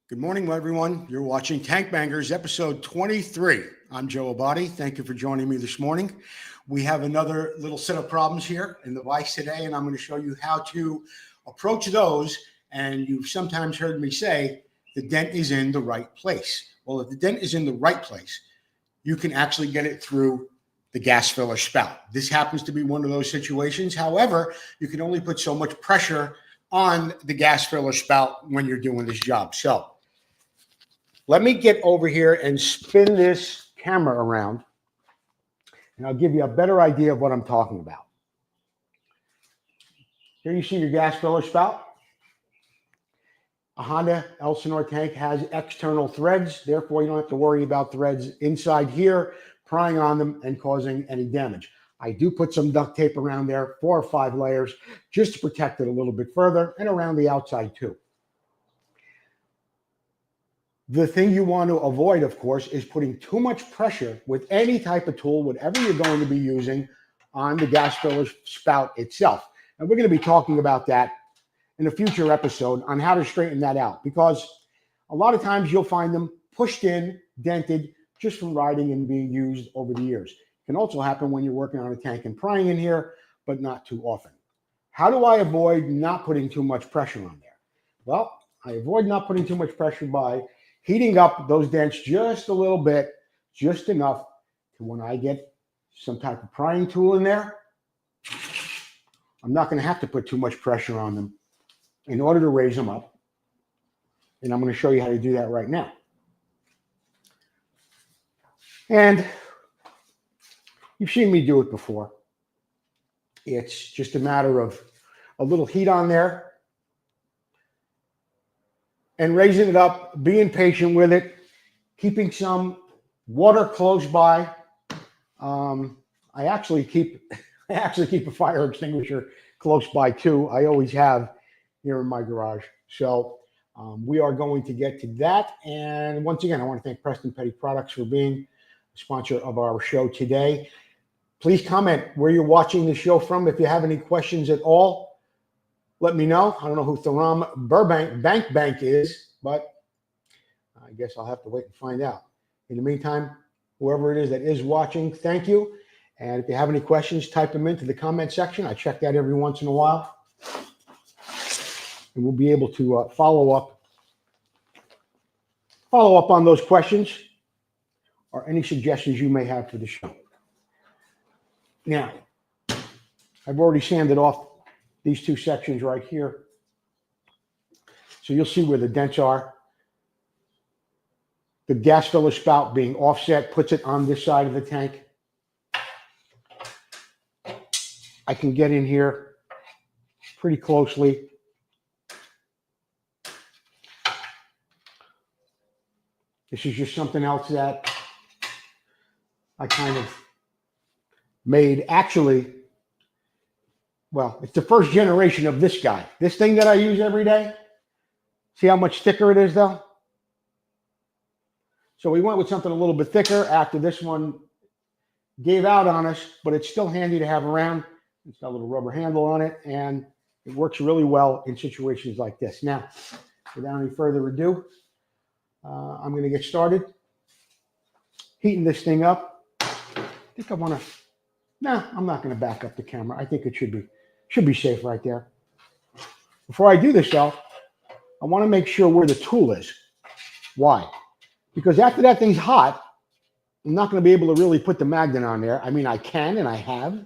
Good morning, everyone. You're watching Tank Bangers, episode 23. I'm Joe Abbate. Thank you for joining me this morning. We have another little set of problems here in the vise today, and I'm going to show you how to approach those. And you've sometimes heard me say the dent is in the right place. Well, if the dent is in the right place, you can actually get it through the gas filler spout. This happens to be one of those situations. However, you can only put so much pressure on the gas filler spout when you're doing this job. So let me get over here and spin this camera around, and I'll give you a better idea of what I'm talking about. Here you see your gas filler spout. A Honda Elsinore tank has external threads. Therefore, you don't have to worry about threads inside here prying on them and causing any damage. I do put some duct tape around there, 4 or 5 layers, just to protect it a little bit further, and around the outside too. The thing you want to avoid, of course, is putting too much pressure with any type of tool, whatever you're going to be using, on the gas filler spout itself. And we're going to be talking about that in a future episode on how to straighten that out, because a lot of times you'll find them pushed in, dented, just from riding and being used over the years. It can also happen when you're working on a tank and prying in here, but not too often. How do I avoid not putting too much pressure on there? Well, I avoid not putting too much pressure by heating up those dents just a little bit, just enough to when I get some type of prying tool in there, I'm not going to have to put too much pressure on them in order to raise them up. And I'm going to show you how to do that right now. And you've seen me do it before. It's just a matter of a little heat on there and raising it up, being patient with it, keeping some water close by. I actually keep a fire extinguisher close by too. I always have here in my garage. So we are going to get to that. And once again, I want to thank Preston Petty Products for being a sponsor of our show today. Please comment where you're watching the show from. If you have any questions at all, let me know. I don't know who Tharam Burbank Bank is, but I guess I'll have to wait and find out. In the meantime, whoever it is that is watching, thank you. And if you have any questions, type them into the comment section. I check that every once in a while. And we'll be able to follow up on those questions or any suggestions you may have for the show. Now, I've already sanded off these 2 sections right here. So you'll see where the dents are. The gas filler spout being offset puts it on this side of the tank. I can get in here pretty closely. This is just something else that I kind of made. Actually, well, it's the first generation of this guy. This thing that I use every day. See how much thicker it is, though? So we went with something a little bit thicker after this one gave out on us, but it's still handy to have around. It's got a little rubber handle on it, and it works really well in situations like this. Now, without any further ado, I'm going to get started heating this thing up. I think I want to, I'm not going to back up the camera. I think it should be safe right there. Before I do this, though, I want to make sure where the tool is. Why? Because after that thing's hot, I'm not going to be able to really put the magnet on there. I mean, I can, and I have,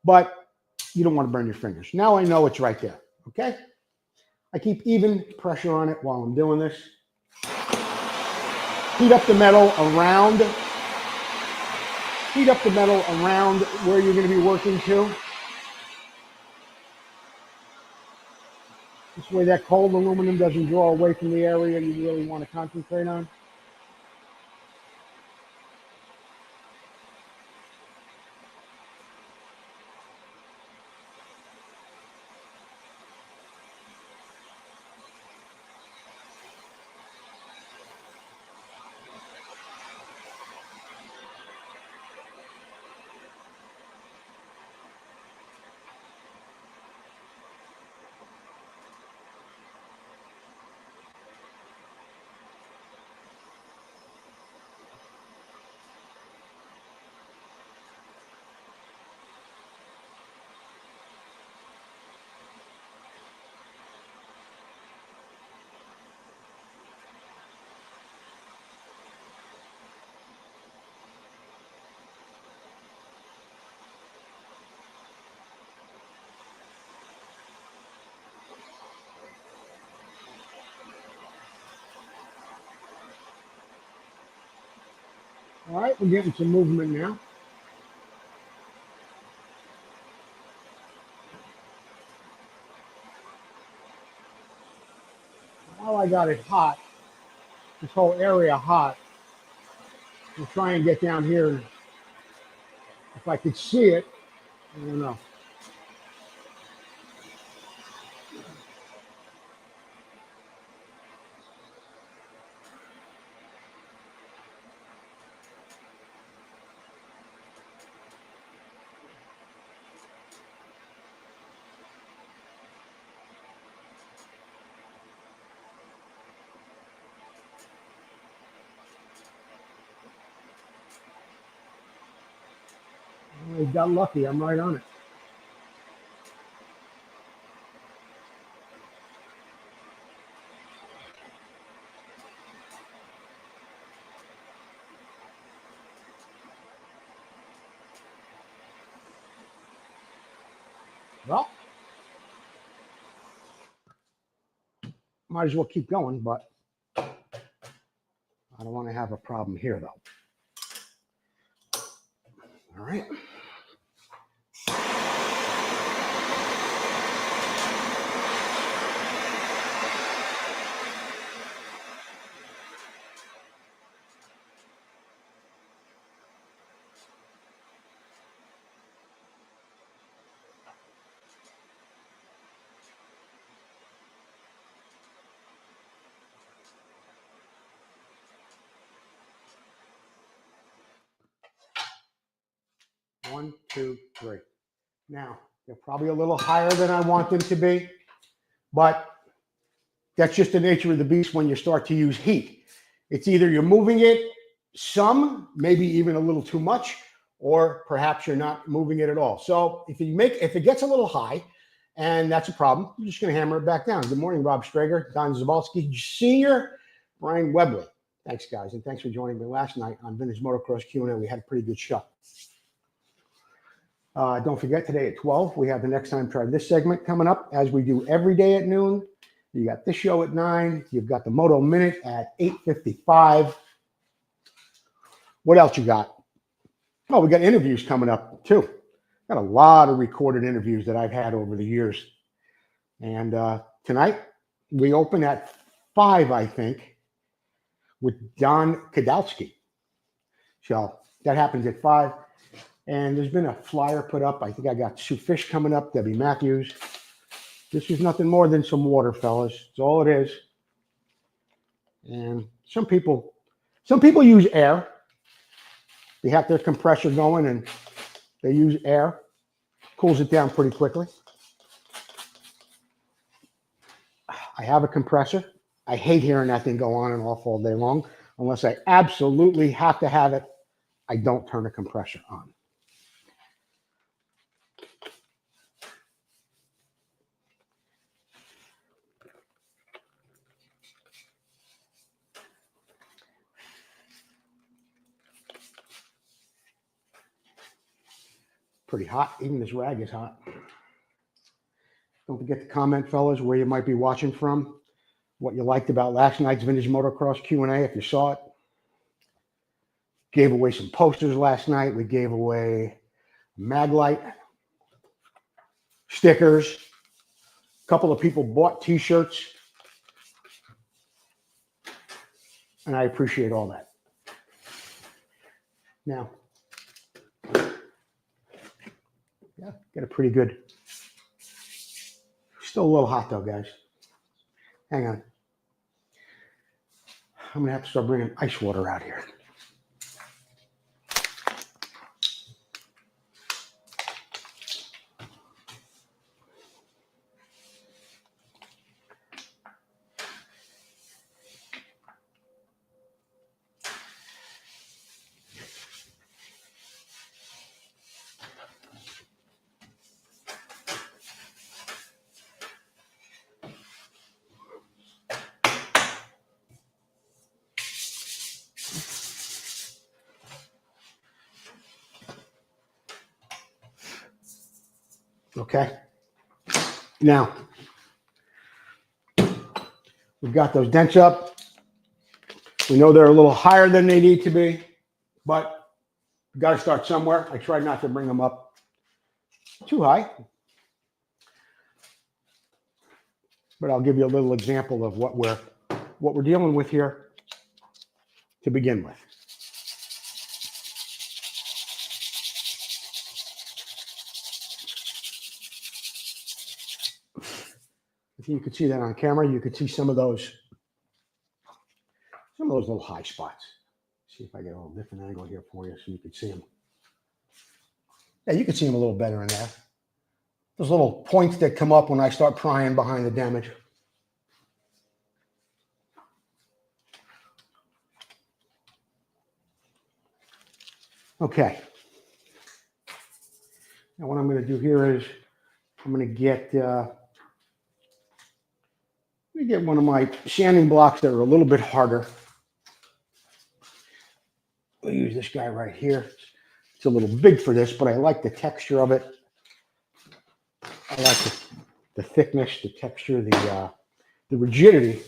but you don't want to burn your fingers. Now I know it's right there, okay? I keep even pressure on it while I'm doing this. Heat up the metal around where you're going to be working to. This way that cold aluminum doesn't draw away from the area you really want to concentrate on. All right, we're getting some movement now. Now I got it hot, this whole area hot. We'll try and get down here. If I could see it, I don't know. I got lucky. I'm right on it. Well, might as well keep going, but I don't want to have a problem here, though. All right. One, two, three. Now, they're probably a little higher than I want them to be, but that's just the nature of the beast when you start to use heat. It's either you're moving it some, maybe even a little too much, or perhaps you're not moving it at all. So if it gets a little high, and that's a problem, you're just going to hammer it back down. Good morning, Rob Strager, Don Zabalski, Sr., Brian Webley. Thanks, guys, and thanks for joining me last night on Vintage Motocross Q&A. We had a pretty good show. Don't forget, today at 12, we have the Next Time Try This segment coming up, as we do every day at noon. You got this show at 9. You've got the Moto Minute at 8:55. What else you got? Oh, we got interviews coming up, too. Got a lot of recorded interviews that I've had over the years. And tonight, we open at 5, I think, with Don Kadowski. So that happens at 5. And there's been a flyer put up. I think I got Sue Fish coming up, Debbie Matthews. This is nothing more than some water, fellas. That's all it is. And some people use air. They have their compressor going and they use air. Cools it down pretty quickly. I have a compressor. I hate hearing that thing go on and off all day long. Unless I absolutely have to have it, I don't turn the compressor on. Pretty hot. Even this rag is hot. Don't forget to comment, fellas, where you might be watching from, what you liked about last night's Vintage Motocross Q&A, if you saw it. Gave away some posters last night. We gave away Maglite, stickers. A couple of people bought T-shirts. And I appreciate all that. Now, yeah, get a pretty good. Still a little hot though, guys. Hang on. I'm gonna have to start bringing ice water out here. Okay. Now, we've got those dents up. We know they're a little higher than they need to be. but you got to start somewhere. I tried not to bring them up too high, but I'll give you a little example of what we're dealing with here to begin with. If you could see that on camera, you could see some of those little high spots. See if I get a little different angle here for you so you can see them. Yeah, you can see them a little better in there. Those little points that come up when I start prying behind the damage. Okay. Now what I'm going to do here is I'm going to get one of my sanding blocks that are a little bit harder. We'll use this guy right here. It's a little big for this, but I like the texture of it. I like the thickness, the texture, the rigidity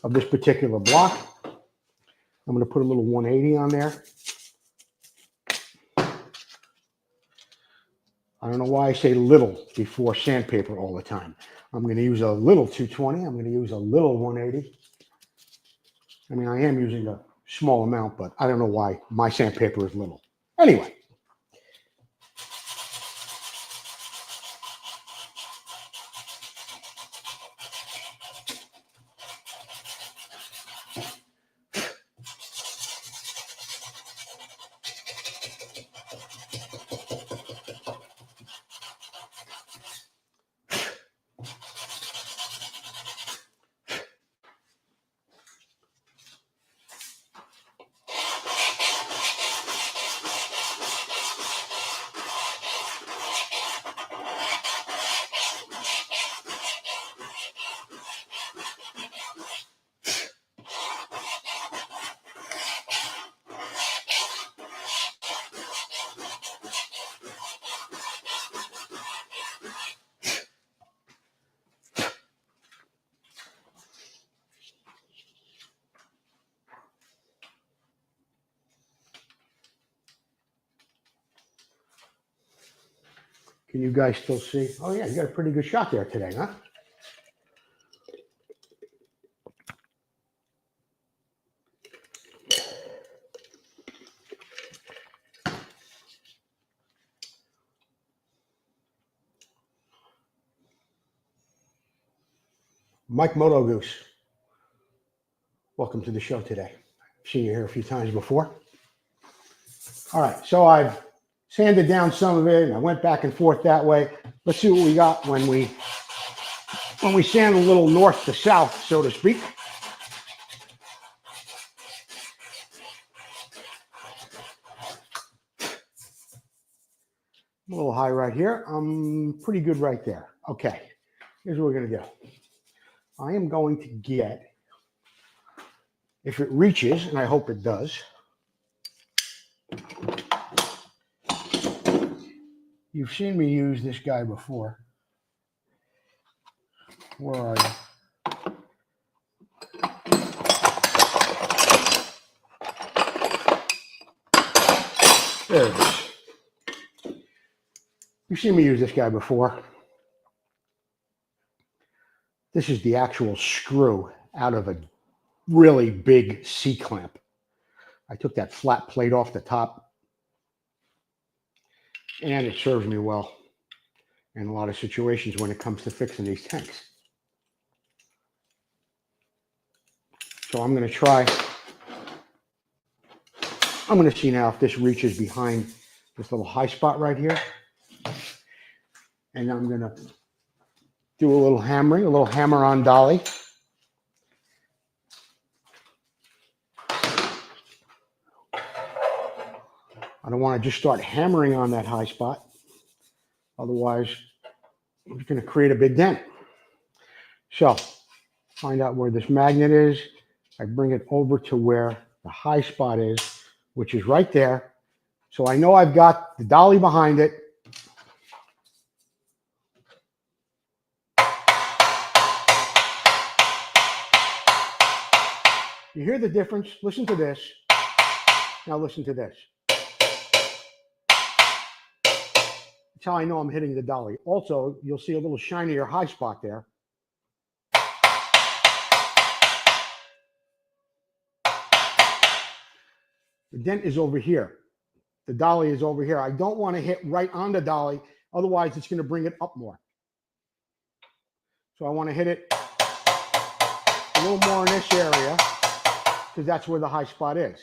of this particular block. I'm going to put a little 180 on there. I don't know why I say little before sandpaper all the time. I'm going to use a little 220. I'm going to use a little 180. I mean, I am using a small amount, but I don't know why my sandpaper is little. Anyway. Can you guys still see? Oh yeah, you got a pretty good shot there today, huh? Mike Moto Goose, welcome to the show today. I've seen you here a few times before. All right, so I've sanded down some of it, and I went back and forth that way. Let's see what we got when we sand a little north to south, so to speak. A little high right here. I'm pretty good right there. Okay, here's what we're going to do. I am going to get, if it reaches, and I hope it does. You've seen me use this guy before. Where are you? There it is. You've seen me use this guy before. This is the actual screw out of a really big C-clamp. I took that flat plate off the top, and it serves me well in a lot of situations when it comes to fixing these tanks. So I'm going to try. I'm going to see now if this reaches behind this little high spot right here. And I'm going to do a little hammering, a little hammer on dolly. I don't want to just start hammering on that high spot. Otherwise, I'm just going to create a big dent. So, find out where this magnet is. I bring it over to where the high spot is, which is right there. So I know I've got the dolly behind it. You hear the difference? Listen to this. Now listen to this. That's how I know I'm hitting the dolly. Also, you'll see a little shinier high spot there. The dent is over here. The dolly is over here. I don't want to hit right on the dolly, otherwise it's going to bring it up more. So I want to hit it a little more in this area because that's where the high spot is.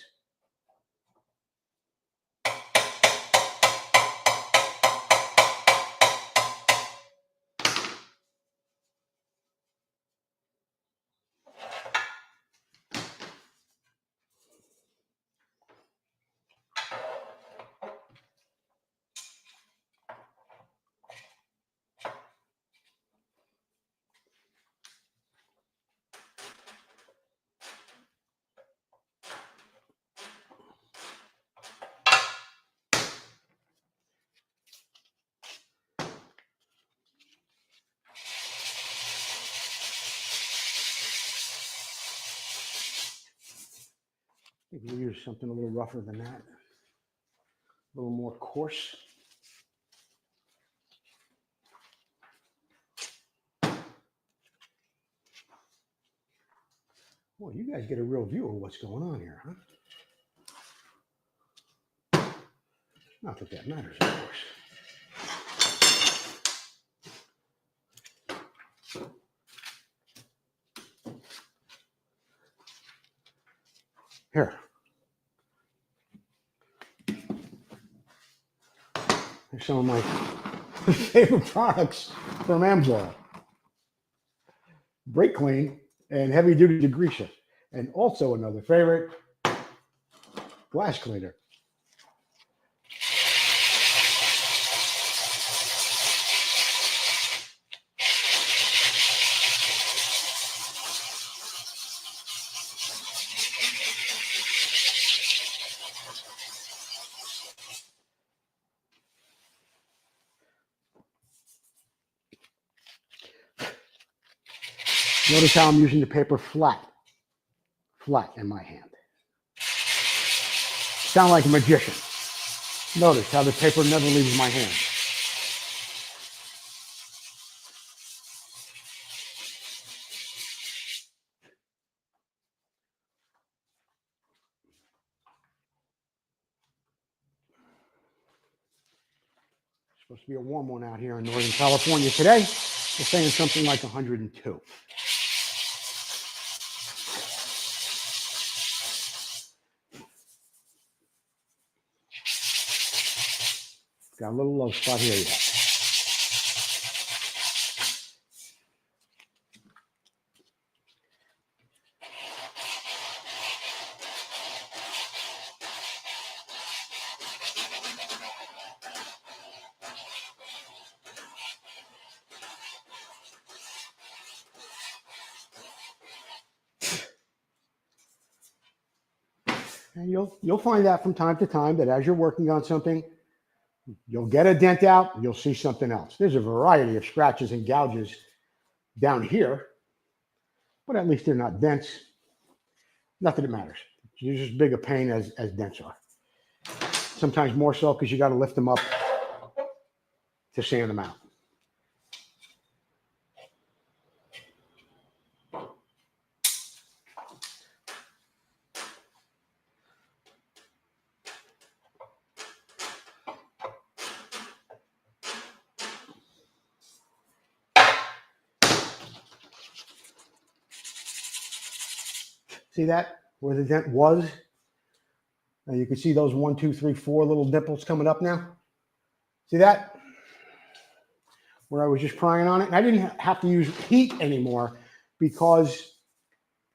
I think we'll use something a little rougher than that, a little more coarse. Boy, you guys get a real view of what's going on here, huh? Not that that matters, of course. Here. Here's some of my favorite products from Amsoil. Brake clean and heavy duty degreaser. And also another favorite, glass cleaner. Notice how I'm using the paper flat in my hand. Sound like a magician. Notice how the paper never leaves my hand. It's supposed to be a warm one out here in Northern California today. We're saying something like 102. Got a little low spot here yet. And you'll find that from time to time that as you're working on something, you'll get a dent out, you'll see something else. There's a variety of scratches and gouges down here, but at least they're not dents. Nothing that matters. They're just as big a pain as dents are. Sometimes more so because you got to lift them up to sand them out. See that? Where the dent was? Now you can see those 1, 2, 3, 4 little dimples coming up now. See that? Where I was just prying on it. And I didn't have to use heat anymore because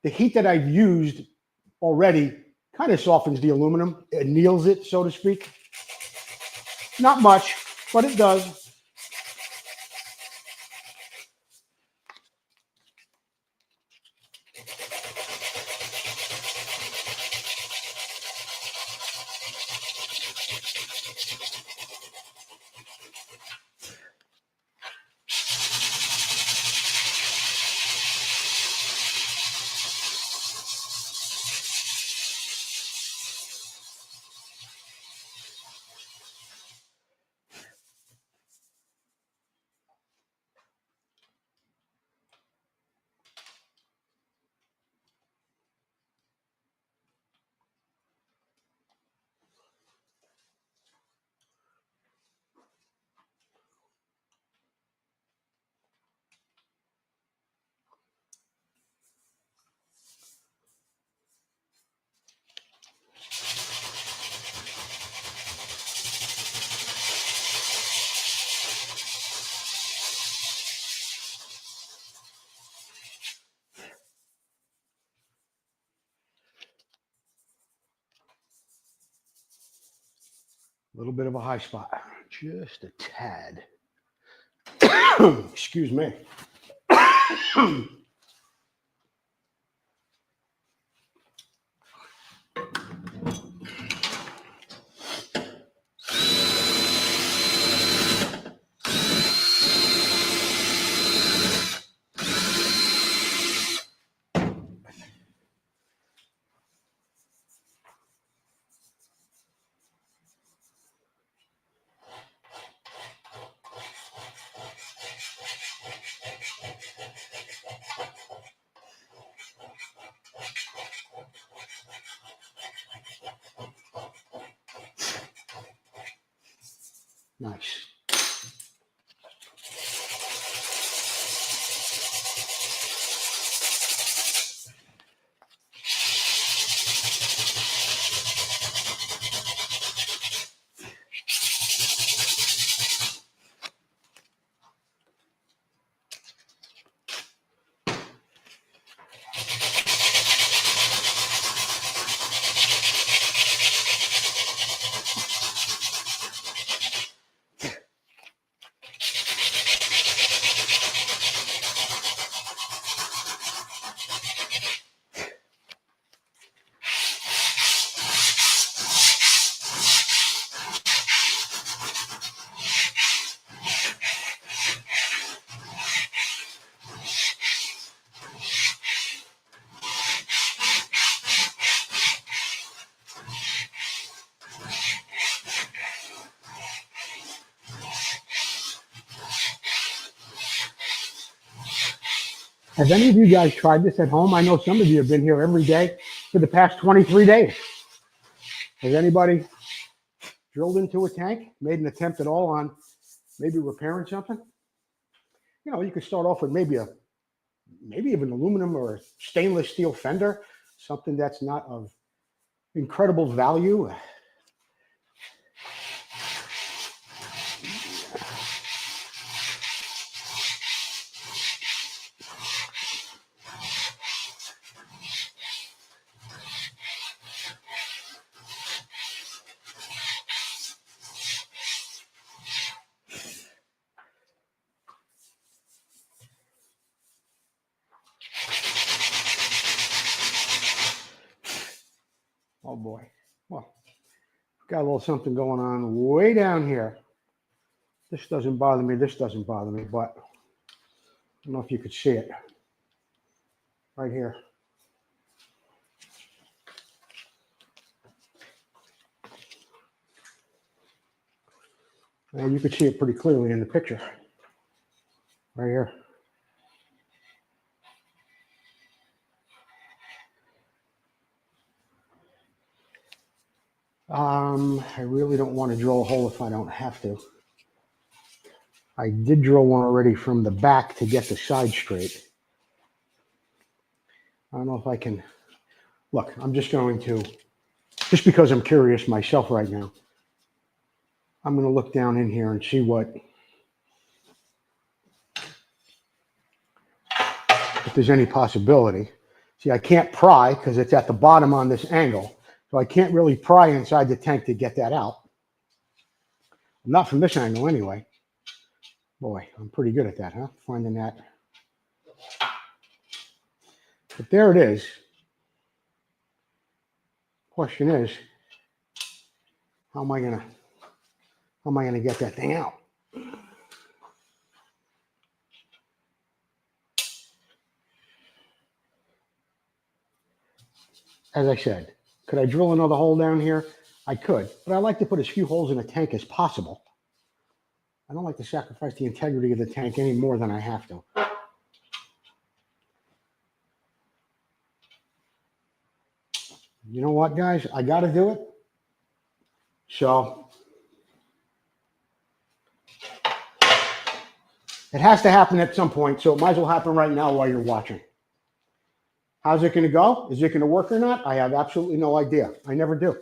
the heat that I've used already kind of softens the aluminum. It anneals it, so to speak. Not much, but it does. little bit of a high spot, just a tad. Excuse me. Nice. Have any of you guys tried this at home? I know some of you have been here every day for the past 23 days. Has anybody drilled into a tank, made an attempt at all on maybe repairing something? You know, you could start off with maybe even aluminum or a stainless steel fender, something that's not of incredible value. Oh boy. Well, got a little something going on way down here. This doesn't bother me. This doesn't bother me, but I don't know if you could see it right here. And you could see it pretty clearly in the picture right here. I really don't want to drill a hole if I don't have to. I did drill one already from the back to get the side straight. I don't know if I can. Look, I'm just going to, just because I'm curious myself right now, I'm going to look down in here and see if there's any possibility. See, I can't pry because it's at the bottom on this angle. So I can't really pry inside the tank to get that out. Not from this angle anyway. Boy, I'm pretty good at that, huh? Finding that. But there it is. Question is, how am I gonna get that thing out? As I said, could I drill another hole down here? I could, but I like to put as few holes in a tank as possible. I don't like to sacrifice the integrity of the tank any more than I have to. You know what, guys? I got to do it. So it has to happen at some point, so it might as well happen right now while you're watching. How's it going to go? Is it going to work or not? I have absolutely no idea. I never do.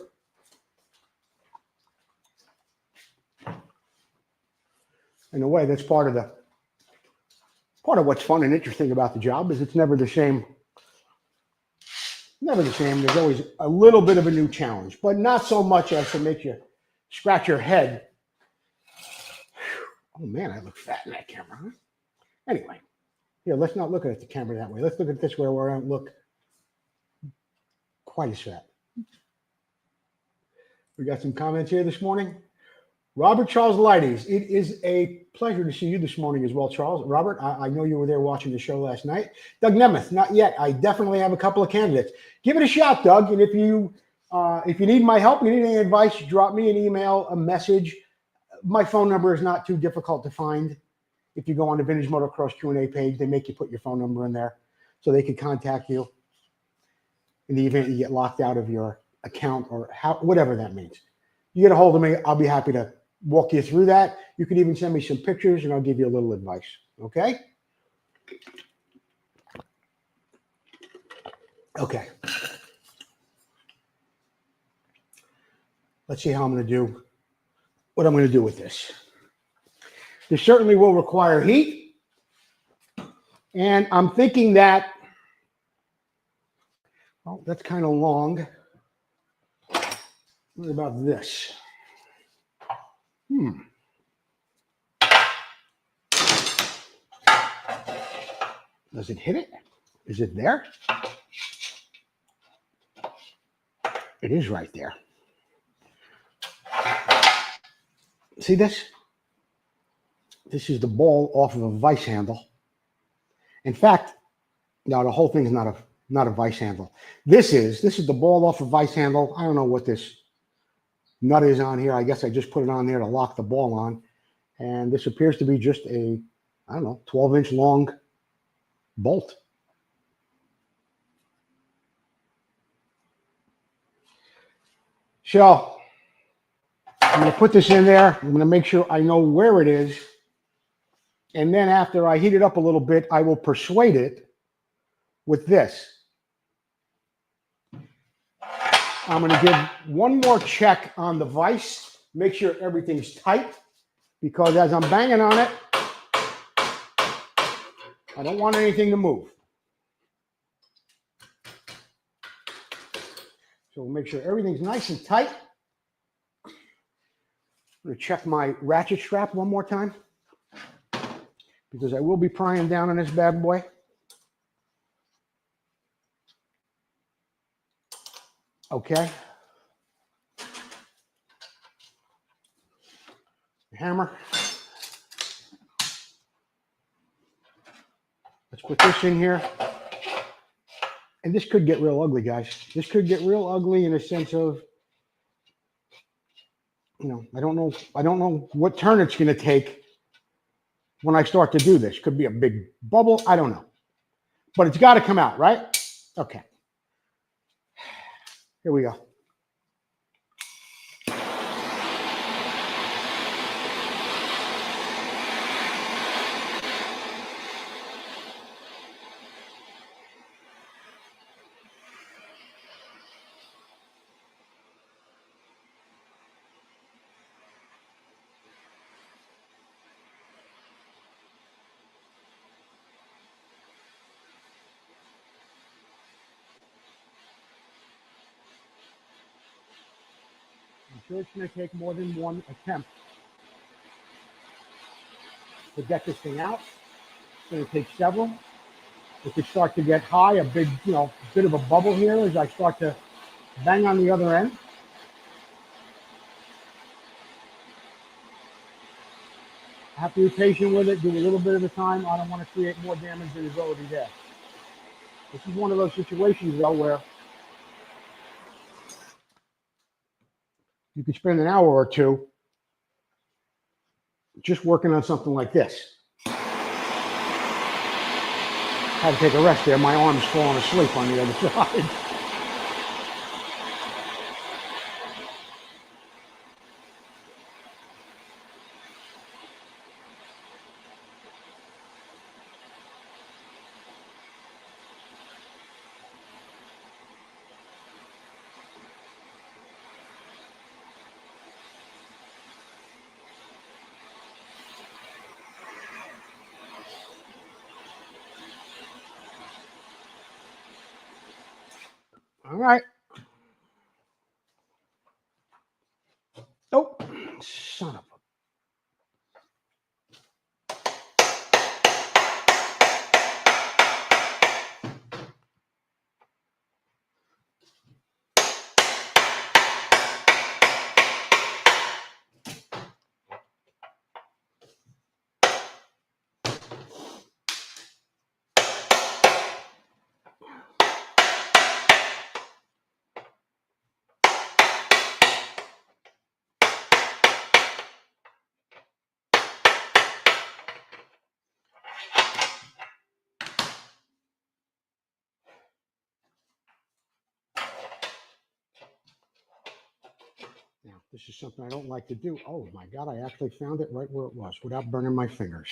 In a way, that's part of what's fun and interesting about the job is it's never the same. Never the same. There's always a little bit of a new challenge, but not so much as to make you scratch your head. Oh man, I look fat in that camera, huh? Anyway, here, let's not look at the camera that way. Let's look at it this way where I don't look quite as fat. We got some comments here this morning. Robert Charles Leidies, it is a pleasure to see you this morning as well, Charles. Robert, I know you were there watching the show last night. Doug Nemeth, not yet. I definitely have a couple of candidates. Give it a shot, Doug. And if you need my help, you need any advice, drop me an email, a message. My phone number is not too difficult to find. If you go on the Vintage Motocross Q&A page, they make you put your phone number in there so they can contact you in the event you get locked out of your account or whatever that means. You get a hold of me, I'll be happy to walk you through that. You can even send me some pictures and I'll give you a little advice. Okay? Okay. Let's see how I'm going to do, what I'm going to do with this. This certainly will require heat. And I'm thinking that, well, that's kind of long. What about this? Does it hit it? Is it there? It is right there. See this? This is the ball off of a vice handle. In fact, no, the whole thing is not a vice handle. This is the ball off a vice handle. I don't know what this nut is on here. I guess I just put it on there to lock the ball on. And this appears to be just a, I don't know, 12-inch long bolt. So I'm going to put this in there. I'm going to make sure I know where it is. And then after I heat it up a little bit, I will persuade it with this. I'm going to give one more check on the vise, make sure everything's tight, because as I'm banging on it, I don't want anything to move. So we'll make sure everything's nice and tight. I'm going to check my ratchet strap one more time, because I will be prying down on this bad boy. Okay. Hammer. Let's put this in here. And this could get real ugly, guys. This could get real ugly in a sense of, you know, I don't know what turn it's going to take when I start to do this. Could be a big bubble. I don't know. But it's got to come out, right? Okay. Here we go. I'm sure it's going to take more than one attempt to get this thing out. It's going to take several. It could start to get high, a big, you know, bit of a bubble here as I start to bang on the other end. I have to be patient with it, do a little bit at a time. I don't want to create more damage than is already there. This is one of those situations, though, where you could spend an hour or two just working on something like this. Had to take a rest there. My arm's falling asleep on the other side. All right. Oh, This is something I don't like to do. Oh my God, I actually found it right where it was without burning my fingers.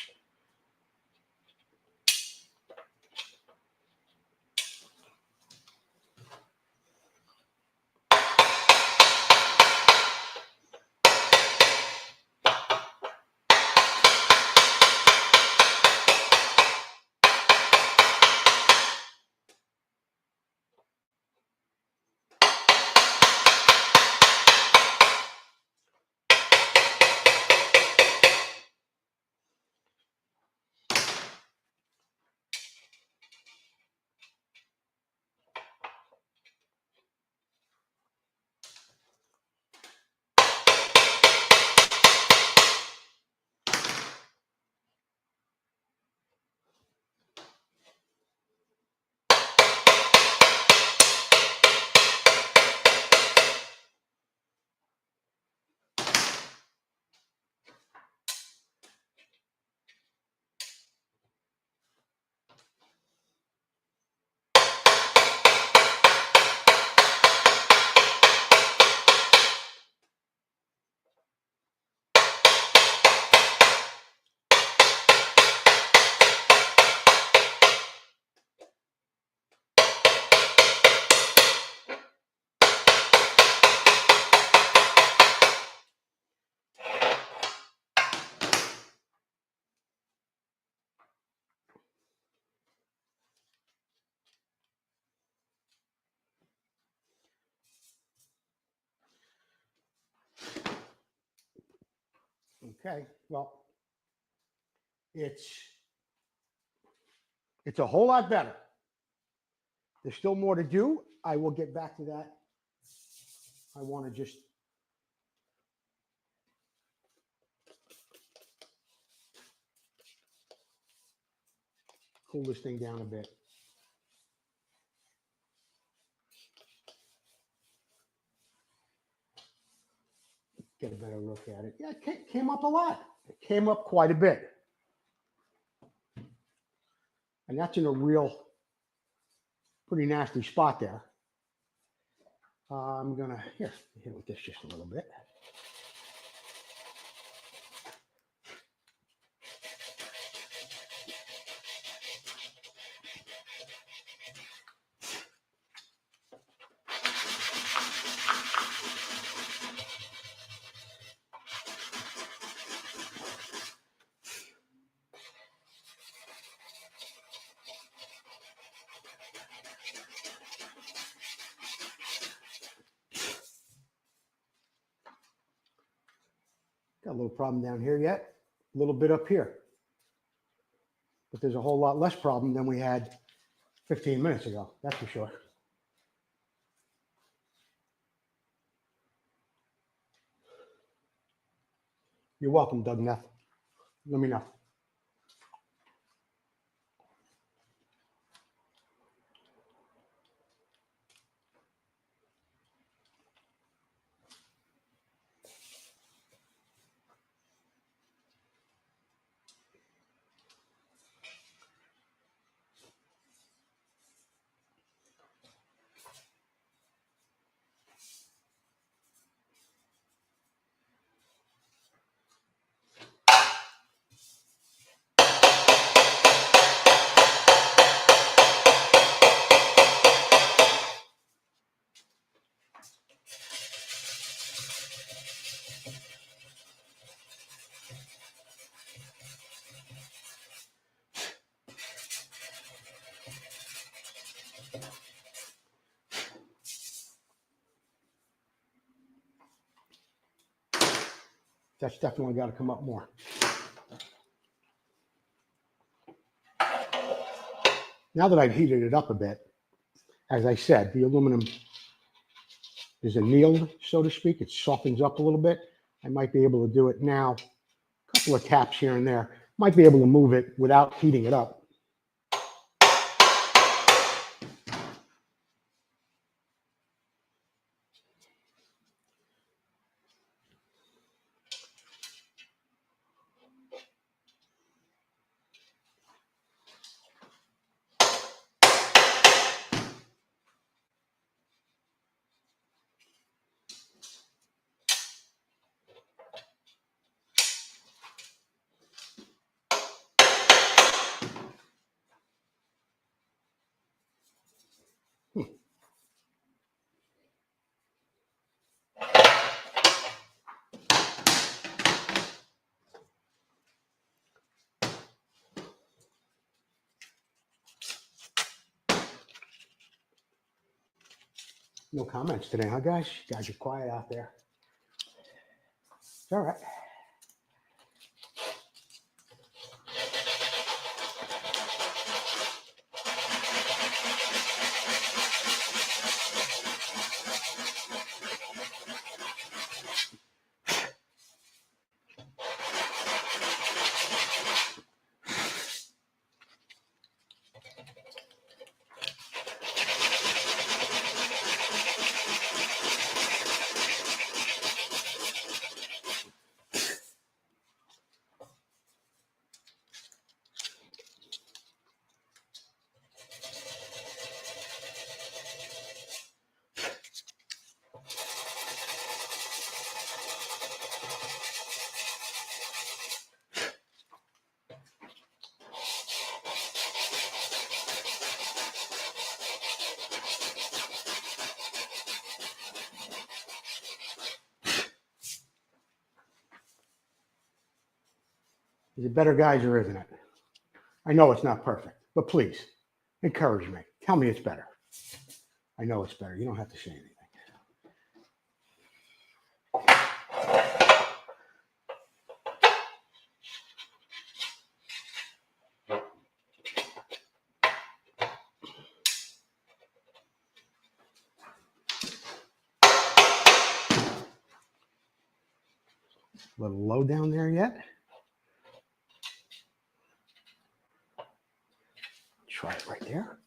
Okay, well, it's a whole lot better. There's still more to do. I will get back to that. I want to just cool this thing down a bit. Get a better look at it. Yeah, it came up a lot. It came up quite a bit. And that's in a real, pretty nasty spot there. I'm going to, here, hit with this just a little bit. Got a little problem down here yet, a little bit up here. But there's a whole lot less problem than we had 15 minutes ago, that's for sure. You're welcome, Doug Neff. Let me know. That's definitely got to come up more. Now that I've heated it up a bit, as I said, the aluminum is annealed, so to speak. It softens up a little bit. I might be able to do it now. A couple of taps here and there. Might be able to move it without heating it up. No comments today, huh, guys? You guys are quiet out there. It's all right. Is it better, guys, or isn't it? I know it's not perfect, but please encourage me. Tell me it's better. I know it's better. You don't have to say anything. A little low down there yet? Try it right there.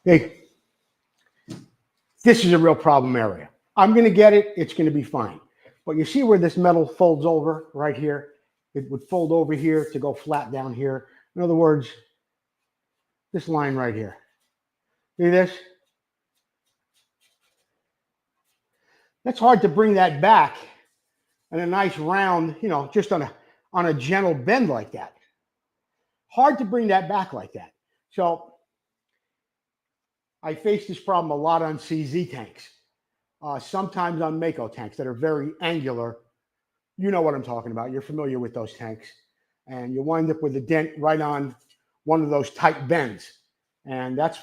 Hey, this is a real problem area. I'm going to get it. It's going to be fine. But you see where this metal folds over right here? It would fold over here to go flat down here. In other words, this line right here. See this? That's hard to bring that back and a nice round, just on a gentle bend like that. Hard to bring that back like that. So I face this problem a lot on CZ tanks, sometimes on Mako tanks that are very angular. You know what I'm talking about. You're familiar with those tanks. And you wind up with a dent right on one of those tight bends. And that's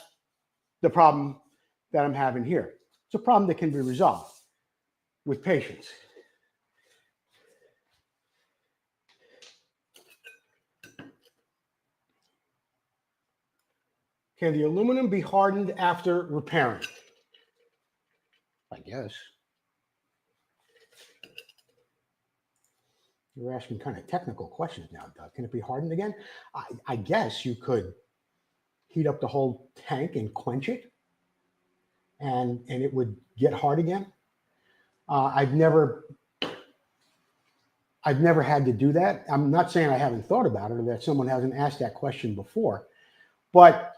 the problem that I'm having here. It's a problem that can be resolved with patience. Can the aluminum be hardened after repairing? I guess. You're asking kind of technical questions now, Doug. Can it be hardened again? I guess you could heat up the whole tank and quench it, and it would get hard again. I've never had to do that. I'm not saying I haven't thought about it or that someone hasn't asked that question before, but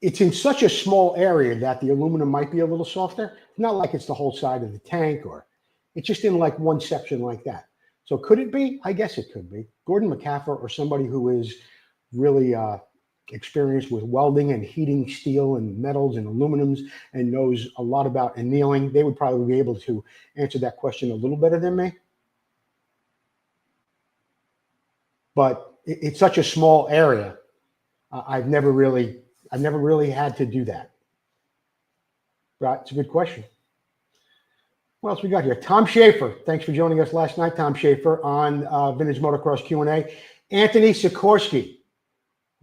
it's in such a small area that the aluminum might be a little softer. It's not like it's the whole side of the tank, or it's just in like one section like that. So could it be? I guess it could be. Gordon McCaffer, or somebody who is really experienced with welding and heating steel and metals and aluminums and knows a lot about annealing, they would probably be able to answer that question a little better than me. But it's such a small area. I've never really had to do that. Right, it's a good question. What else we got here? Tom Schaefer. Thanks for joining us last night, Tom Schaefer, on Vintage Motocross Q&A. Anthony Sikorsky.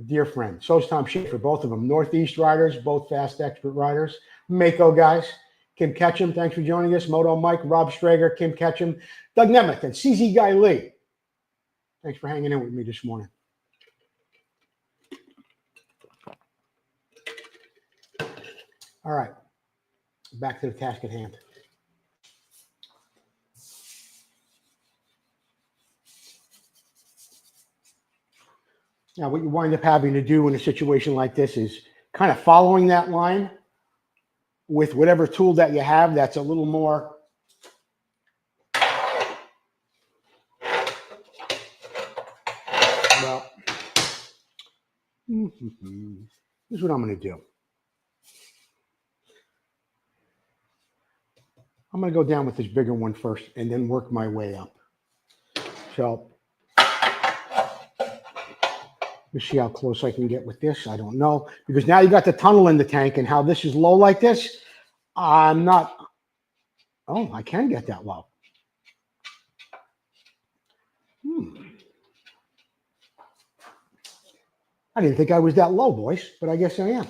dear friend. So's Tom Schaefer, both of them. Northeast riders, both fast expert riders. Mako guys. Kim Ketchum, thanks for joining us. Moto Mike, Rob Strager, Kim Ketchum, Doug Nemeth, and CZ Guy Lee. Thanks for hanging in with me this morning. All right, back to the task at hand. Now, what you wind up having to do in a situation like this is kind of following that line with whatever tool that you have that's a little more well. Here's what I'm going to do. I'm going to go down with this bigger one first and then work my way up. So let's see how close I can get with this. I don't know, because now you got the tunnel in the tank, and how this is low like this, I'm not. Oh, I can get that low. I didn't think I was that low, boys, but I guess I am.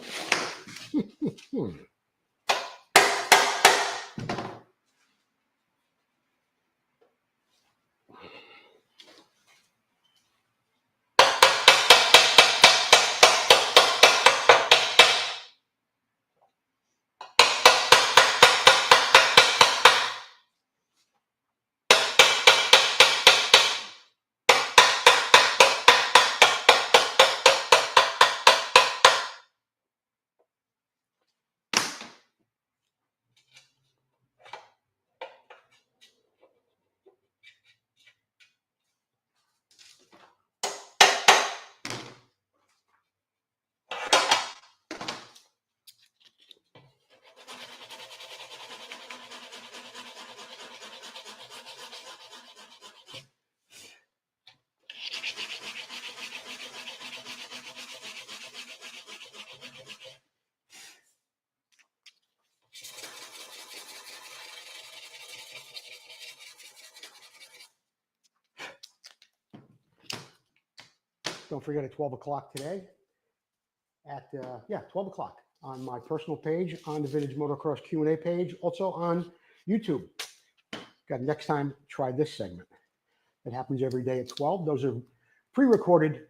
Don't forget at 12 o'clock today, at 12 o'clock on my personal page, on the Vintage Motocross Q&A page, also on YouTube. Got next time, try this segment. It happens every day at 12. Those are pre-recorded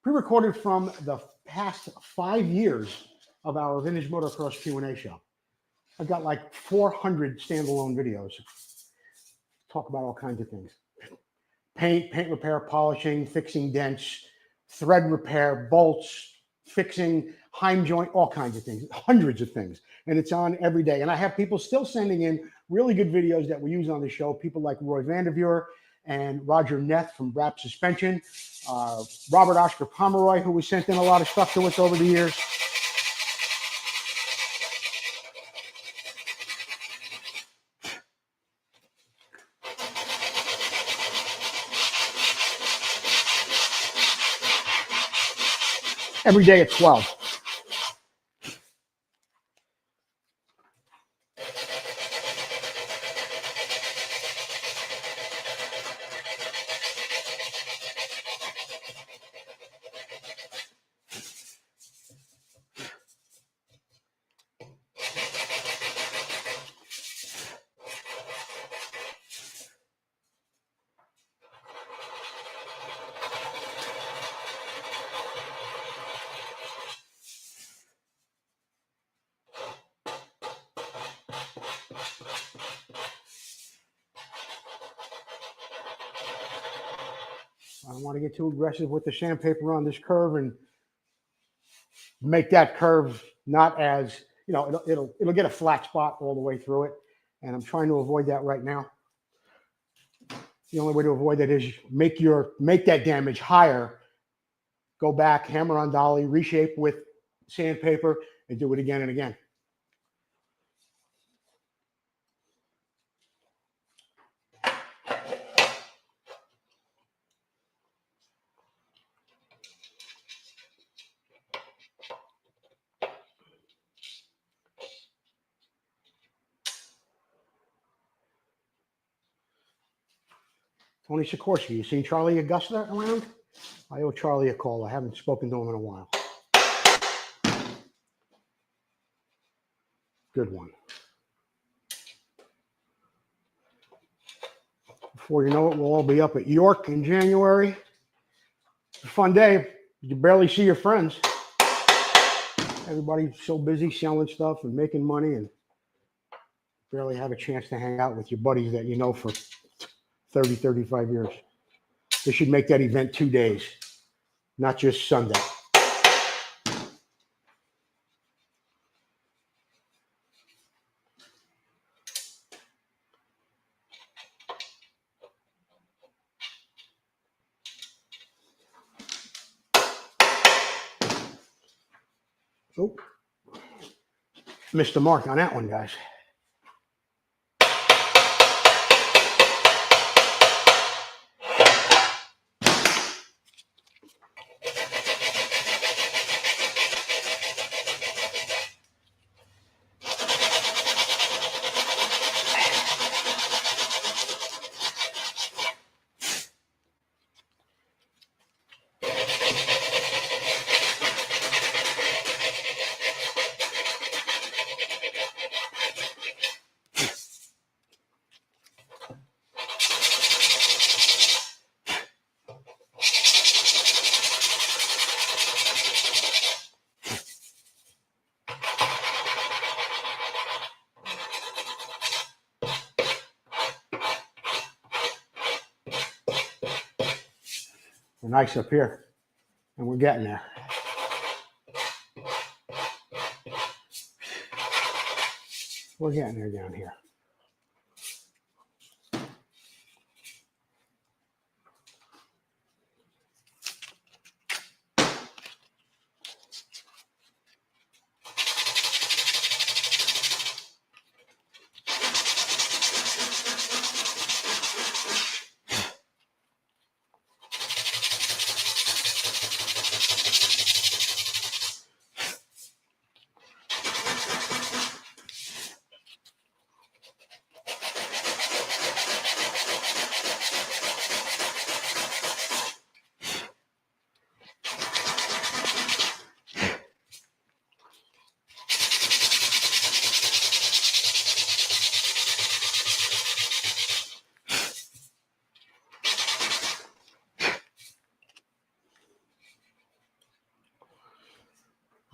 from the past 5 years of our Vintage Motocross Q&A show. I've got like 400 standalone videos. Talk about all kinds of things. Paint repair, polishing, fixing dents, thread repair, bolts, fixing Heim joint, all kinds of things, hundreds of things. And it's on every day. And I have people still sending in really good videos that we use on the show. People like Roy Vanderveer and Roger Neth from Wrap Suspension, Robert Oscar Pomeroy, who was sent in a lot of stuff to us over the years. Every day at 12. I don't want to get too aggressive with the sandpaper on this curve and make that curve not as, it'll get a flat spot all the way through it. And I'm trying to avoid that right now. The only way to avoid that is make that damage higher, go back, hammer on dolly, reshape with sandpaper, and do it again and again. Tony Sikorsky, you seen Charlie Augusta around? I owe Charlie a call. I haven't spoken to him in a while. Good one. Before you know it, we'll all be up at York in January. It's a fun day. You barely see your friends. Everybody's so busy selling stuff and making money and barely have a chance to hang out with your buddies that you know for 30, 35 years. They should make that event 2 days, not just Sunday. Oh, missed the mark on that one, guys. We're nice up here, and we're getting there. We're getting there down here.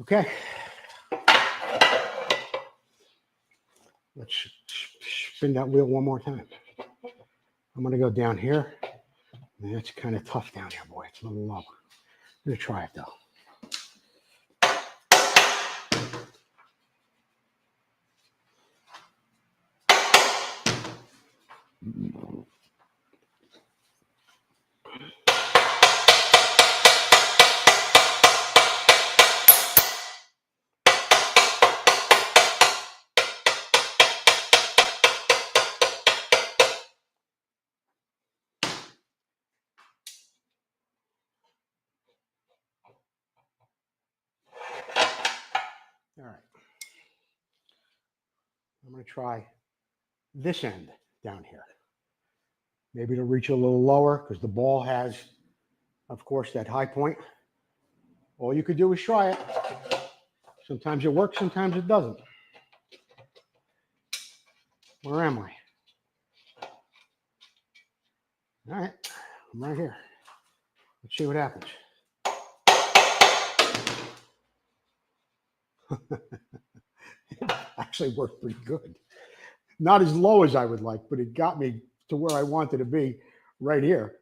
Okay. Let's spin that wheel one more time. I'm going to go down here. Man, it's kind of tough down here, boy. It's a little low. I'm going to try it, though. All right. I'm going to try this end down here. Maybe it'll reach a little lower because the ball has, of course, that high point. All you could do is try it. Sometimes it works, sometimes it doesn't. Where am I? All right, I'm right here. Let's see what happens. It actually worked pretty good. Not as low as I would like, but it got me to where I wanted to be right here.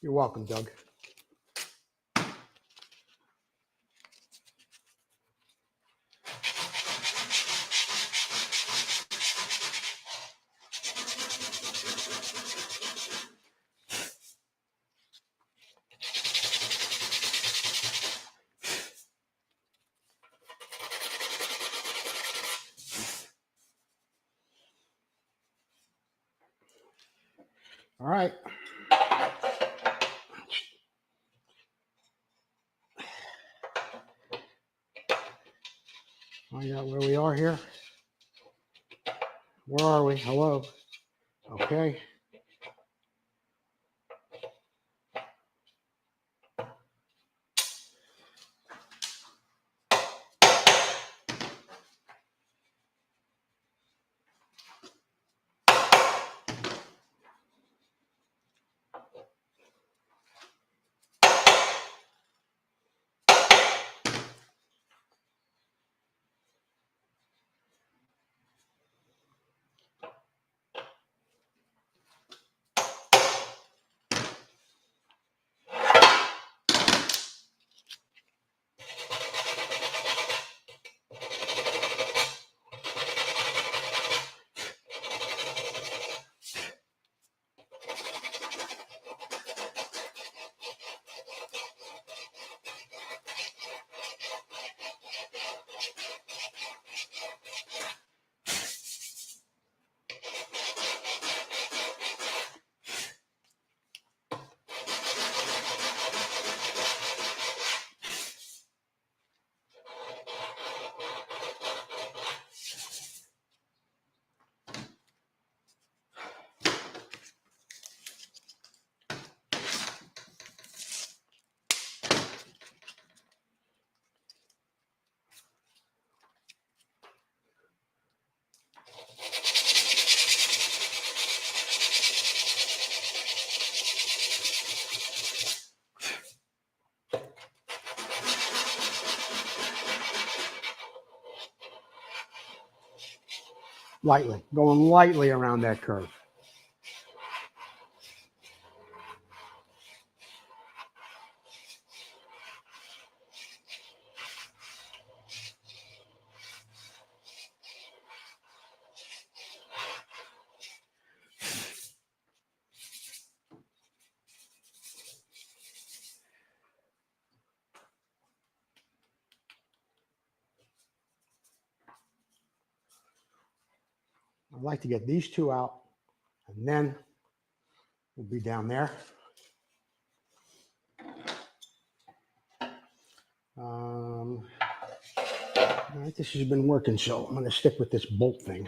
You're welcome, Doug. All right. Find out where we are here. Where are we? Hello. Okay. Lightly. Going lightly around that curve. I'd like to get these two out, and then we'll be down there. All right, this has been working, so I'm going to stick with this bolt thing.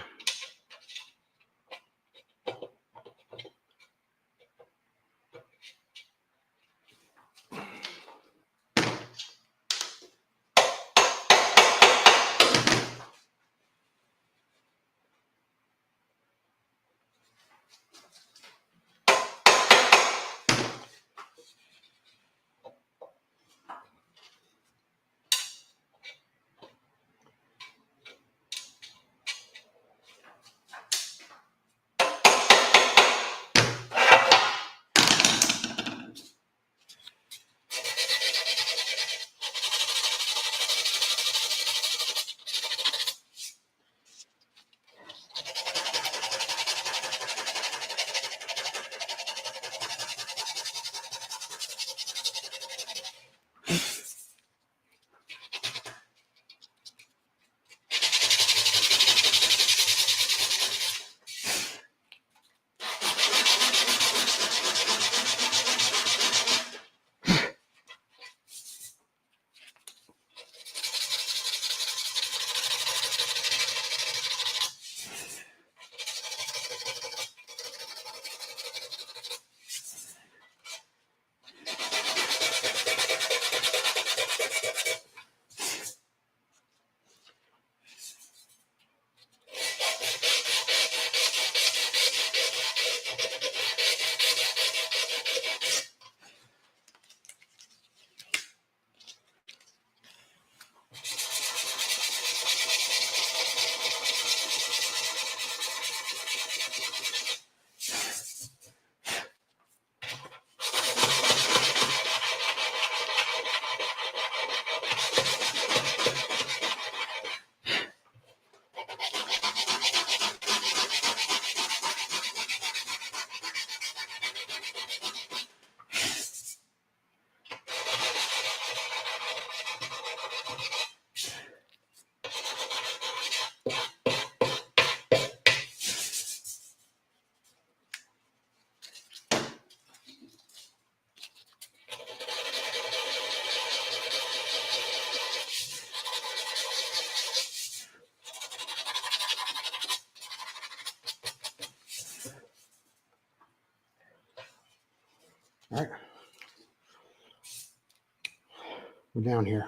Go down here.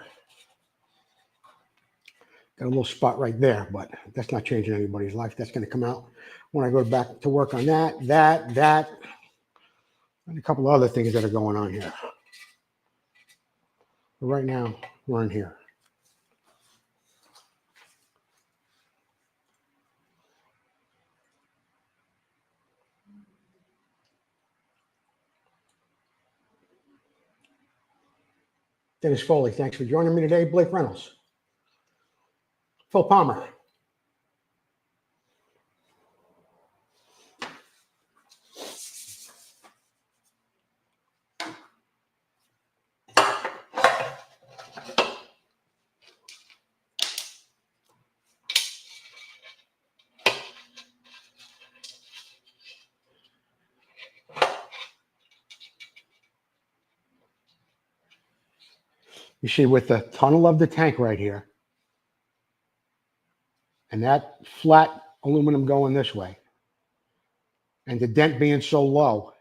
Got a little spot right there, but that's not changing anybody's life. That's going to come out when I go back to work on that, and a couple of other things that are going on here. But right now, we're in here. Dennis Foley, thanks for joining me today. Blake Reynolds. Phil Palmer. You see, with the tunnel of the tank right here, and that flat aluminum going this way, and the dent being so low,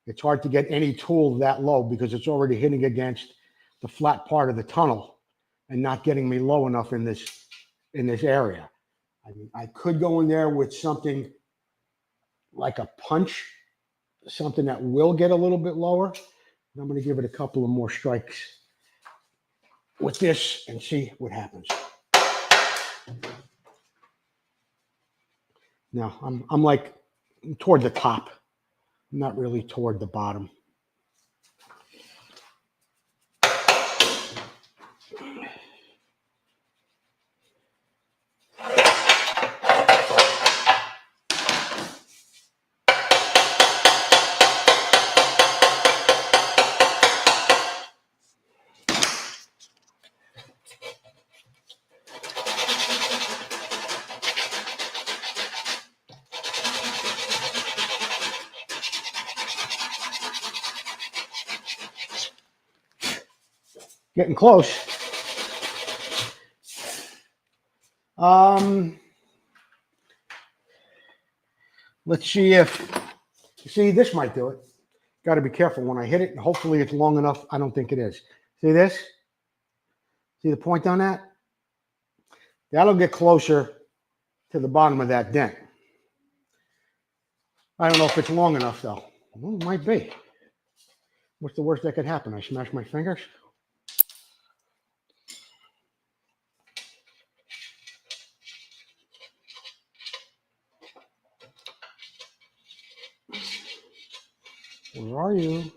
it's hard to get any tool that low because it's already hitting against the flat part of the tunnel and not getting me low enough in this area. I mean, I could go in there with something like a punch, something that will get a little bit lower. I'm going to give it a couple of more strikes with this and see what happens. Now I'm like toward the top, not really toward the bottom. Getting close. Let's see if, see, this might do it. Got to be careful when I hit it, and hopefully it's long enough. I don't think it is. See this? See the point on that? That'll get closer to the bottom of that dent. I don't know if it's long enough, though. Well, it might be. What's the worst that could happen? I smash my fingers? Where are you?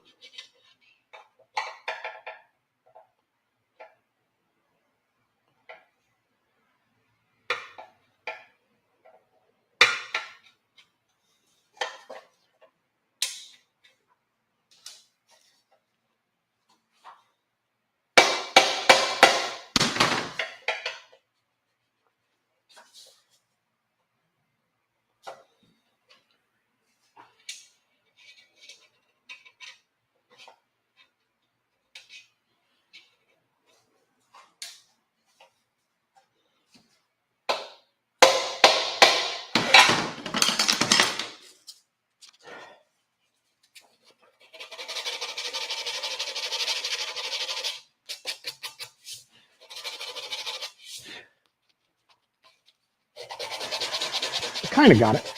Kind of got it.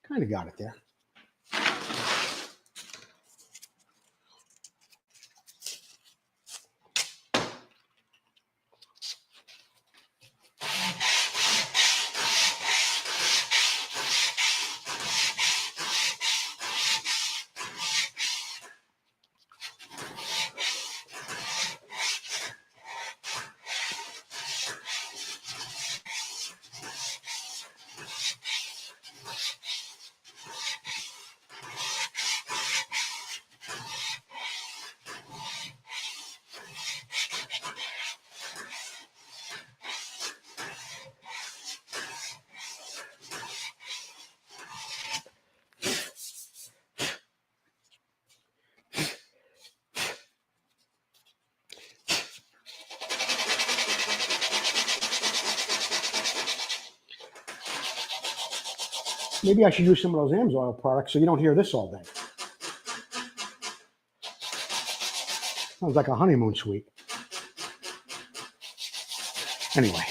Kind of got it there. Maybe I should use some of those AMSOIL products so you don't hear this all day. Sounds like a honeymoon suite. Anyway.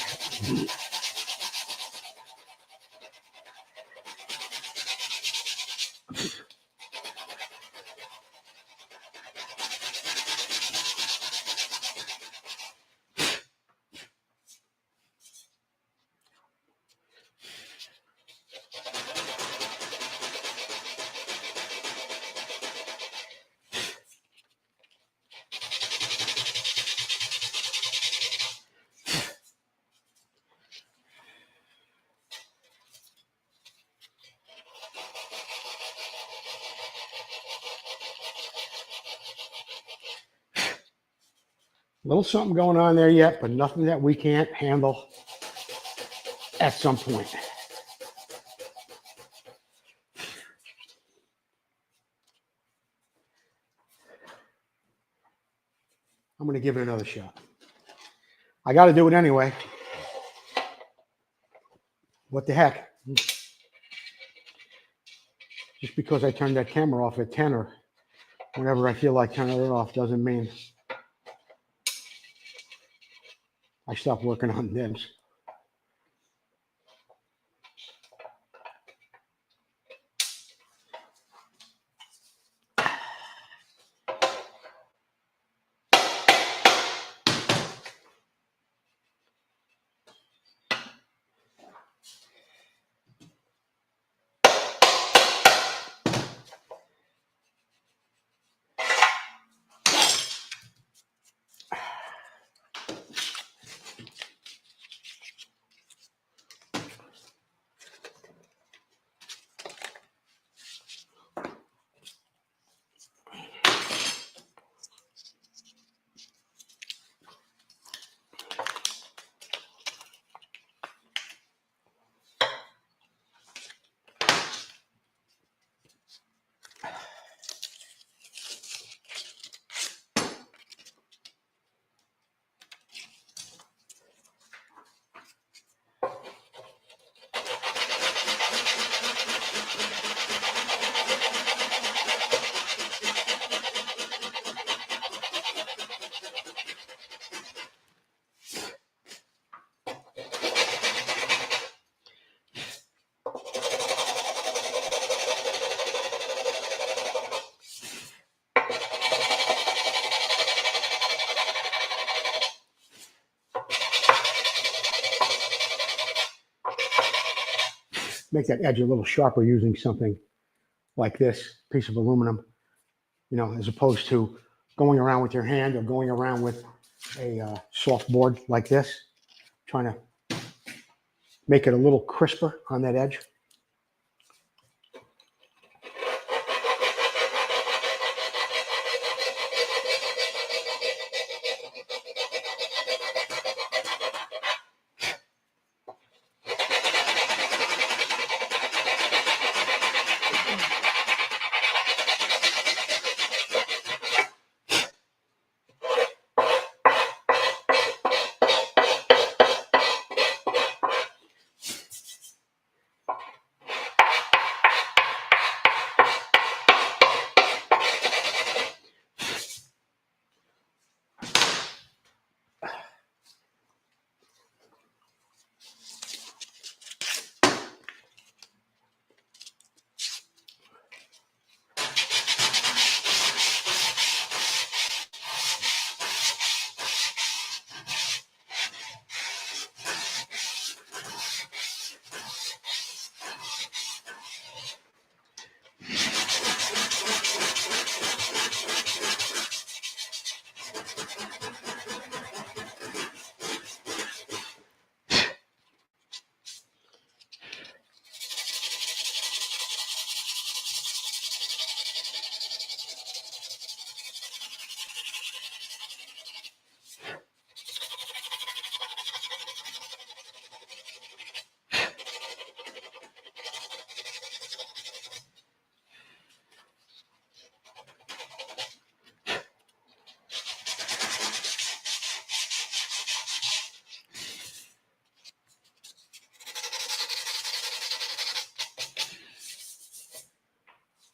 A little something going on there yet, but nothing that we can't handle at some point. I'm going to give it another shot. I got to do it anyway. What the heck? Just because I turned that camera off at 10 or whenever I feel like turning it off doesn't mean I stopped working on this. Make that edge a little sharper using something like this piece of aluminum, as opposed to going around with your hand or going around with a soft board like this, trying to make it a little crisper on that edge.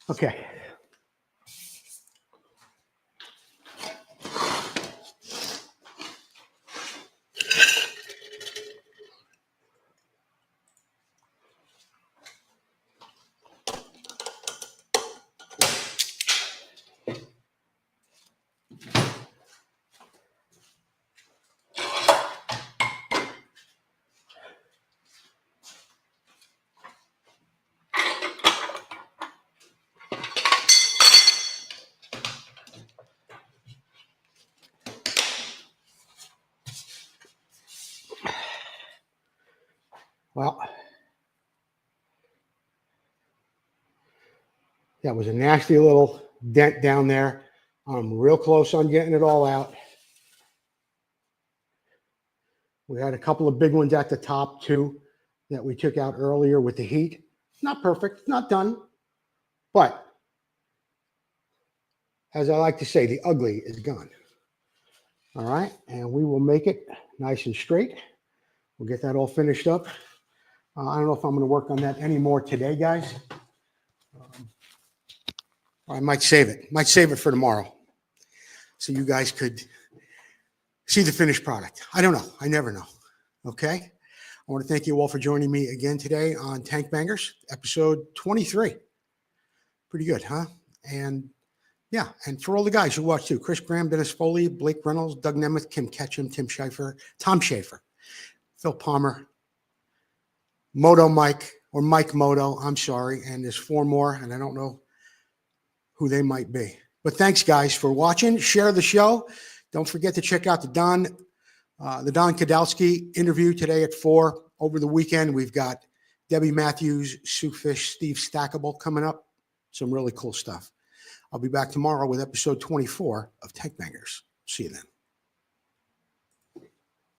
Okay. Well, that was a nasty little dent down there. I'm real close on getting it all out. We had a couple of big ones at the top too that we took out earlier with the heat. Not perfect, not done, but as I like to say, the ugly is gone. All right, and we will make it nice and straight. We'll get that all finished up. I don't know if I'm going to work on that anymore today, guys. I might save it. Might save it for tomorrow, so you guys could see the finished product. I don't know. I never know. Okay. I want to thank you all for joining me again today on Tank Bangers, episode 23. Pretty good, huh? And yeah, and for all the guys who watch too, Chris Graham, Dennis Foley, Blake Reynolds, Doug Nemeth, Kim Ketchum, Tim Schaefer, Tom Schaefer, Phil Palmer, Moto Mike, or Mike Moto, I'm sorry, and there's 4 more, and I don't know who they might be. But thanks, guys, for watching. Share the show. Don't forget to check out the Don Kadowski interview today at 4. Over the weekend, we've got Debbie Matthews, Sue Fish, Steve Stackable coming up. Some really cool stuff. I'll be back tomorrow with episode 24 of Tank Bangers. See you then.